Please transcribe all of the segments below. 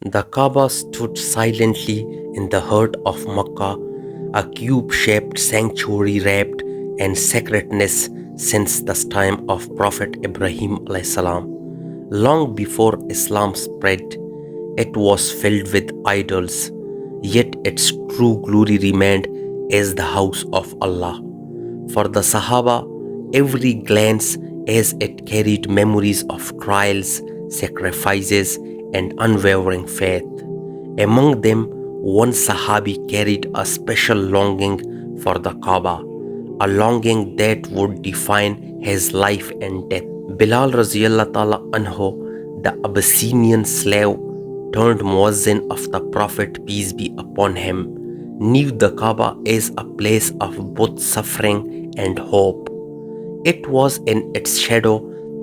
The Kaaba stood silently in the heart of Makkah, a cube-shaped sanctuary wrapped in sacredness since the time of Prophet Ibrahim alayhis salam. Long before Islam spread, it was filled with idols, yet its true glory remained as the house of Allah. For the Sahaba, every glance as it carried memories of trials, sacrifices, and unwavering faith. Among them, one Sahabi carried a special longing for the Kaaba, a longing that would define his life and death. Bilal Raziyallahu Ta'ala Anhu, the Abyssinian slave turned muezzin of the Prophet, peace be upon him, knew the Kaaba as a place of both suffering and hope. It was in its shadow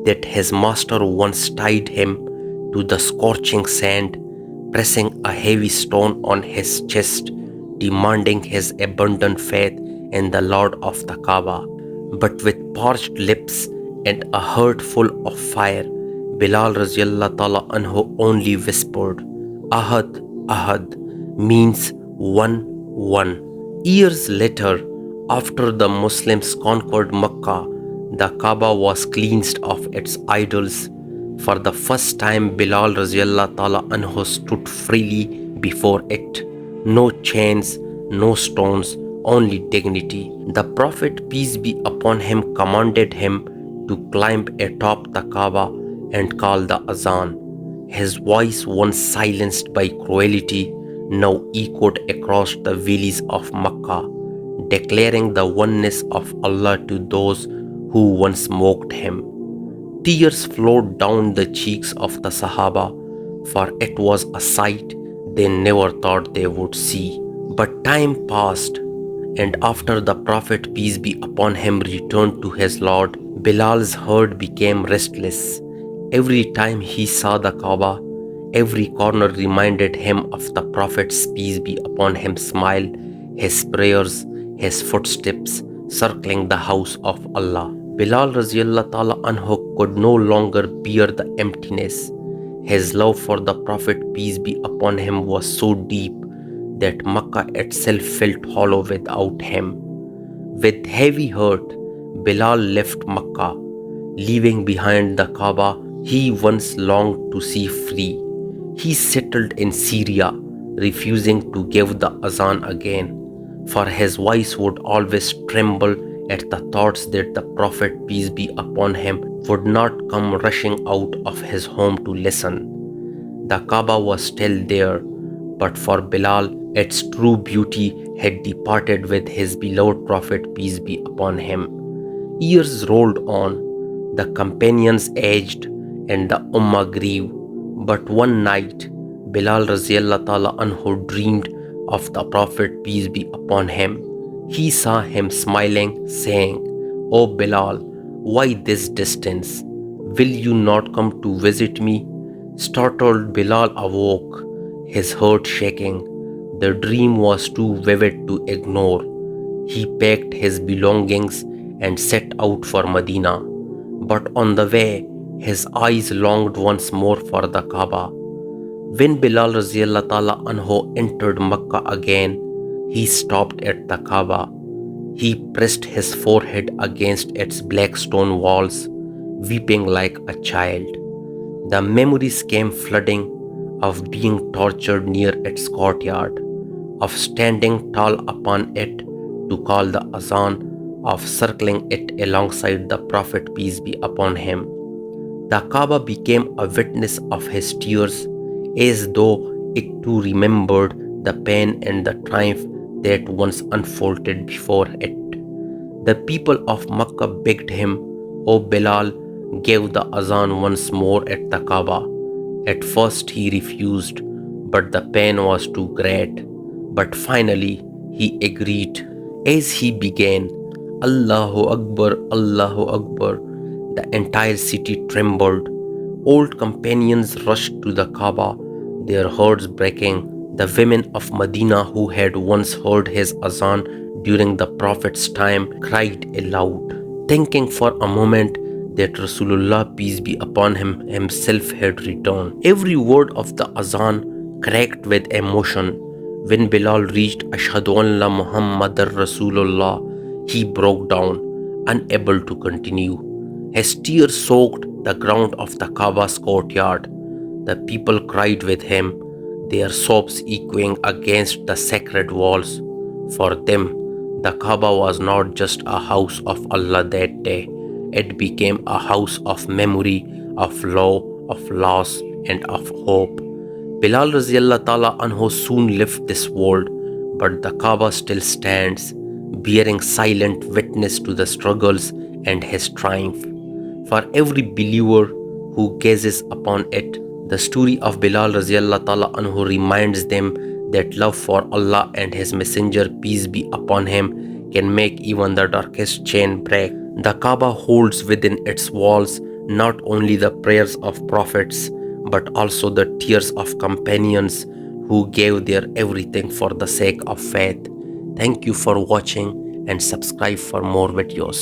that his master once tied him to the scorching sand, pressing a heavy stone on his chest, demanding his abundant faith in the Lord of the Kaaba. But with parched lips and a heart full of fire, Bilal Raziyallahu Ta'ala Anhu only whispered, Ahad, Ahad, means one, one. Years later, after the Muslims conquered Makkah, the Kaaba was cleansed of its idols. For the first time, Bilal Raziyallahu Ta'ala Anhu stood freely before it. No chains, no stones, only dignity. The Prophet, peace be upon him, commanded him to climb atop the Kaaba and call the Adhan. His voice, once silenced by cruelty, now echoed across the valleys of Makkah, declaring the oneness of Allah to those who once mocked him. Tears flowed down the cheeks of the Sahaba, for it was a sight they never thought they would see. But time passed, and after the Prophet, peace be upon him, returned to his Lord, Bilal's heart became restless. Every time he saw the Kaaba, every corner reminded him of the Prophet's, peace be upon him, smile, his prayers, his footsteps circling the house of Allah. Bilal Raziyallahu Ta'ala Anhu could no longer bear the emptiness. His love for the Prophet, peace be upon him, was so deep that Makkah itself felt hollow without him. With heavy heart, Bilal left Makkah, leaving behind the Kaaba he once longed to see free. He settled in Syria, refusing to give the Azan again, for his voice would always tremble at the thoughts that the Prophet, peace be upon him, would not come rushing out of his home to listen. The Kaaba was still there, but for Bilal, its true beauty had departed with his beloved Prophet, peace be upon him. Years rolled on, the companions aged, and the Ummah grieved. But one night, Bilal Raziyallahu Ta'ala Anhu dreamed of the Prophet, peace be upon him. He saw him smiling, saying, O Bilal, why this distance? Will you not come to visit me? Startled, Bilal awoke, his heart shaking. The dream was too vivid to ignore. He packed his belongings and set out for Medina. But on the way, his eyes longed once more for the Kaaba. When Bilal Raziyallahu Ta'ala Anhu entered Makkah again, he stopped at the Kaaba. He pressed his forehead against its black stone walls, weeping like a child. The memories came flooding of being tortured near its courtyard, of standing tall upon it to call the Azan, of circling it alongside the Prophet, peace be upon him. The Kaaba became a witness of his tears, as though it too remembered the pain and the triumph that once unfolded before it. The people of Makkah begged him, O Bilal, give the Azan once more at the Kaaba. At first he refused, but the pain was too great. But finally he agreed. As he began, Allahu Akbar, Allahu Akbar, the entire city trembled. Old companions rushed to the Kaaba, their hearts breaking. The women of Medina, who had once heard his Azan during the Prophet's time, cried aloud, thinking for a moment that Rasulullah, peace be upon him, himself had returned. Every word of the Azan cracked with emotion. When Bilal reached Ashhadu an la Muhammadar Rasulullah, he broke down, unable to continue. His tears soaked the ground of the Kaaba's courtyard. The people cried with him, their sobs echoing against the sacred walls. For them, the Kaaba was not just a house of Allah that day, it became a house of memory, of law, of loss, and of hope. Bilal Raziallah Ta'ala Anhu soon left this world, but the Kaaba still stands, bearing silent witness to the struggles and his triumph. For every believer who gazes upon it, the story of Bilal Raziallah Ta'ala Anhu reminds them that love for Allah and His Messenger, peace be upon him, can make even the darkest chain break. The Kaaba holds within its walls not only the prayers of prophets, but also the tears of companions who gave their everything for the sake of faith. Thank you for watching and subscribe for more videos.